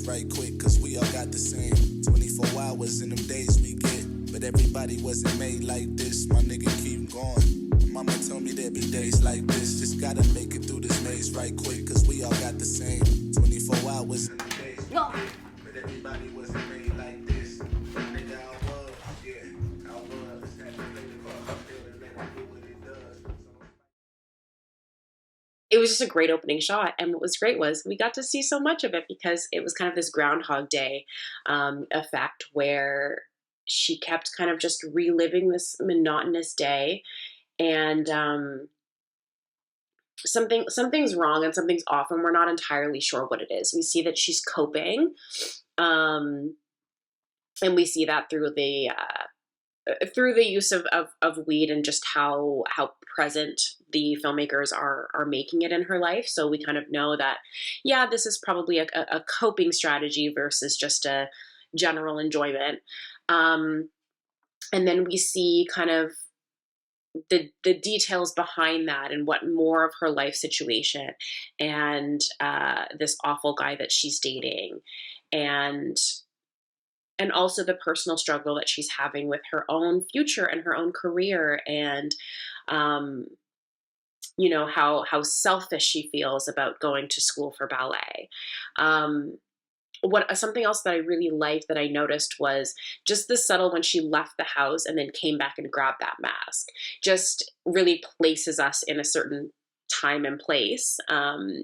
right quick, cause we all got the same 24 hours in them days we get. But everybody wasn't made like this, my nigga, keep going. Mama told me there'd be days like this, just gotta make it through this maze right quick, cause we all got the same 24 hours in them days we get. But everybody wasn't made like this. Nigga, I was, yeah, I was. Had to play the part, feel to let it do what it does. It was just a great opening shot. And what was great was we got to see so much of it because it was kind of this Groundhog Day effect where she kept kind of just reliving this monotonous day. And something's wrong and something's off, and we're not entirely sure what it is. We see that she's coping, um, and we see that through the use of weed and just how present the filmmakers are making it in her life. So we kind of know that, yeah, this is probably a coping strategy versus just a general enjoyment. Um, and then we see kind of the details behind that and what more of her life situation and this awful guy that she's dating, and also the personal struggle that she's having with her own future and her own career, and um, how selfish she feels about going to school for ballet. Um, what Something else that I really liked that I noticed was just the subtle when she left the house and then came back and grabbed that mask. Just really places us in a certain time and place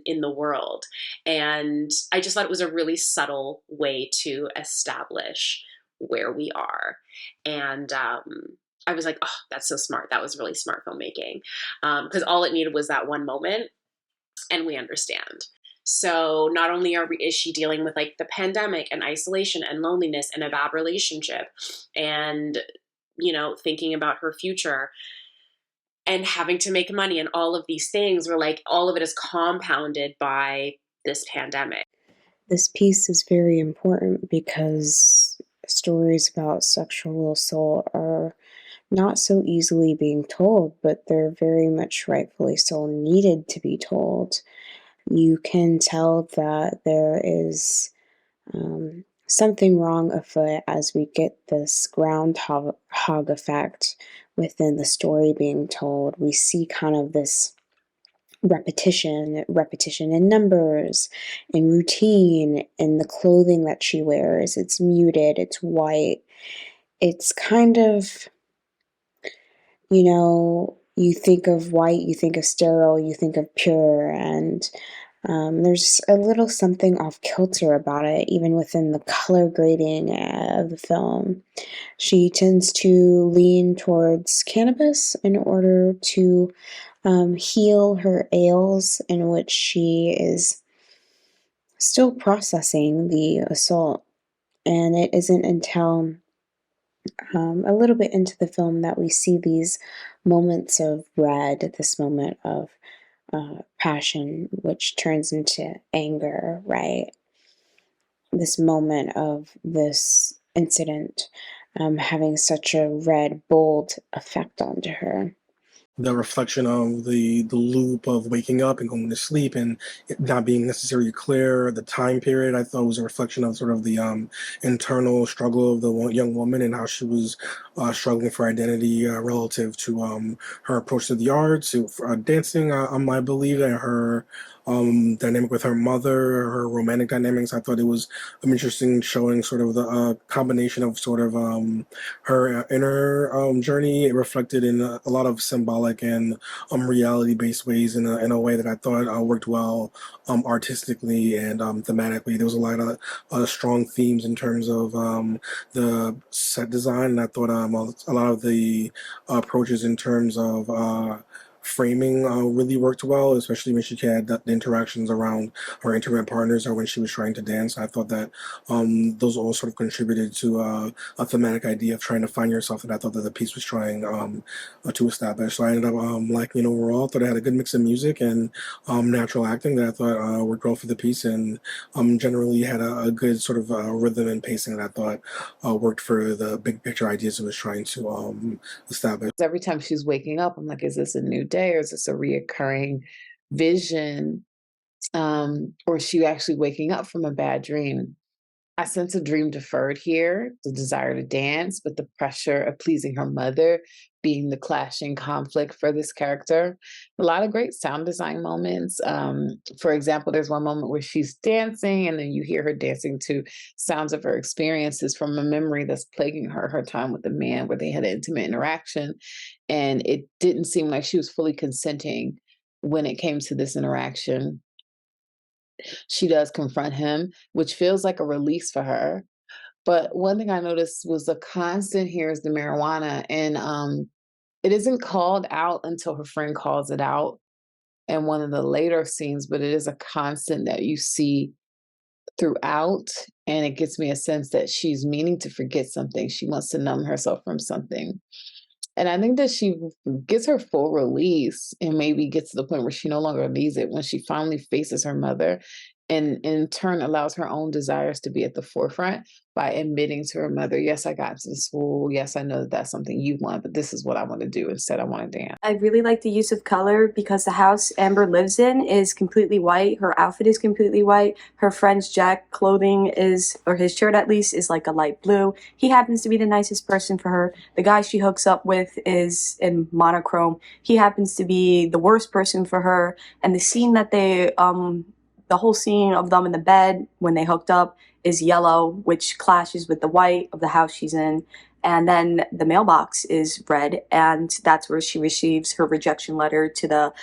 in the world, and I just thought it was a really subtle way to establish where we are, and I was like, oh, that's so smart. That was really smart filmmaking, because all it needed was that one moment, and we understand. So not only is she dealing with like the pandemic and isolation and loneliness and a bad relationship, and thinking about her future and having to make money and all of these things, were like all of it is compounded by this pandemic. This piece is very important because stories about sexual assault are not so easily being told, but they're very much rightfully so needed to be told. You can tell that there is something wrong afoot as we get this groundhog effect within the story being told. We see kind of this repetition in numbers, in routine, in the clothing that she wears. It's muted, it's white. It's kind of, you think of white, you think of sterile, you think of pure, and there's a little something off kilter about it, even within the color grading of the film. She tends to lean towards cannabis in order to heal her ails, in which she is still processing the assault. And it isn't until a little bit into the film that we see these moments of red, this moment of passion, which turns into anger, right? This moment of this incident having such a red, bold effect onto her. The reflection of the loop of waking up and going to sleep and it not being necessarily clear, the time period I thought was a reflection of sort of the internal struggle of the young woman and how she was struggling for identity relative to her approach to the arts, to dancing. I believe that her dynamic with her mother, her romantic dynamics. I thought it was interesting showing sort of the combination of sort of her inner journey reflected in a lot of symbolic and reality-based ways in a way that I thought worked well artistically and thematically. There was a lot of strong themes in terms of the set design, and I thought a lot of the approaches in terms of framing really worked well, especially when she had the interactions around her intimate partners or when she was trying to dance. I thought that those all sort of contributed to a thematic idea of trying to find yourself, and I thought that the piece was trying to establish. So I ended up liking it overall. Thought it had a good mix of music and natural acting that I thought worked well for the piece, and generally had a good sort of rhythm and pacing that I thought worked for the big picture ideas it was trying to establish. Every time she's waking up, I'm like, is this a new day or is this a reoccurring vision? Or is she actually waking up from a bad dream? I sense a dream deferred here, the desire to dance, but the pressure of pleasing her mother being the clashing conflict for this character. A lot of great sound design moments. For example, there's one moment where she's dancing, and then you hear her dancing to sounds of her experiences from a memory that's plaguing her, her time with a man where they had an intimate interaction. And it didn't seem like she was fully consenting when it came to this interaction. She does confront him, which feels like a release for her. But one thing I noticed was the constant here is the marijuana, and it isn't called out until her friend calls it out in one of the later scenes, but it is a constant that you see throughout, and it gives me a sense that she's meaning to forget something. She wants to numb herself from something. And I think that she gets her full release and maybe gets to the point where she no longer needs it when she finally faces her mother and in turn allows her own desires to be at the forefront by admitting to her mother, yes, I got into the school. Yes, I know that that's something you want, but this is what I want to do. Instead, I want to dance. I really like the use of color because the house Amber lives in is completely white. Her outfit is completely white. Her friend's Jack clothing is, or his shirt at least, is like a light blue. He happens to be the nicest person for her. The guy she hooks up with is in monochrome. He happens to be the worst person for her. And the scene that the whole scene of them in the bed when they hooked up is yellow, which clashes with the white of the house she's in. And then the mailbox is red, and that's where she receives her rejection letter to the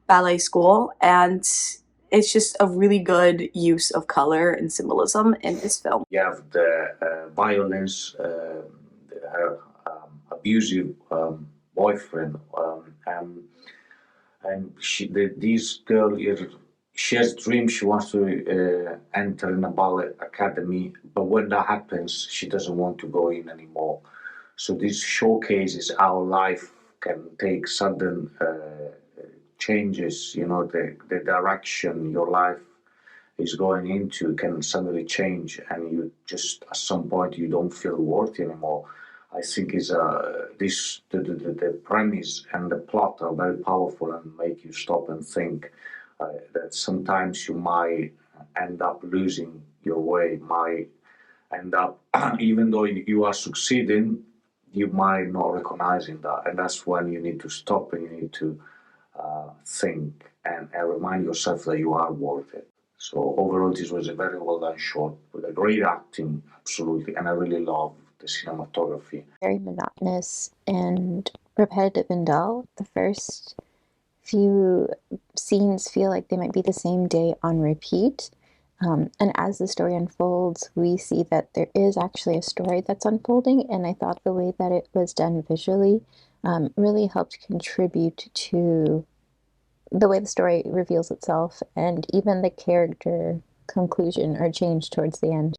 ballet school. And it's just a really good use of color and symbolism in this film. You have the violence, her abusive boyfriend, and this girl she has dreams. She wants to enter in a ballet academy, but when that happens, she doesn't want to go in anymore. So this showcases how life can take sudden changes. You know, the direction your life is going into can suddenly change, and you just at some point you don't feel worthy anymore. I think is the premise and the plot are very powerful and make you stop and think that sometimes you might end up losing your way, might end up even though you are succeeding, you might not recognizing that, and that's when you need to stop and you need to think and remind yourself that you are worth it. So overall, this was a very well done shot with a great acting, absolutely, and I really love the cinematography. Very monotonous and repetitive and dull. The first few scenes feel like they might be the same day on repeat. And as the story unfolds, we see that there is actually a story that's unfolding, and I thought the way that it was done visually really helped contribute to the way the story reveals itself and even the character conclusion or change towards the end.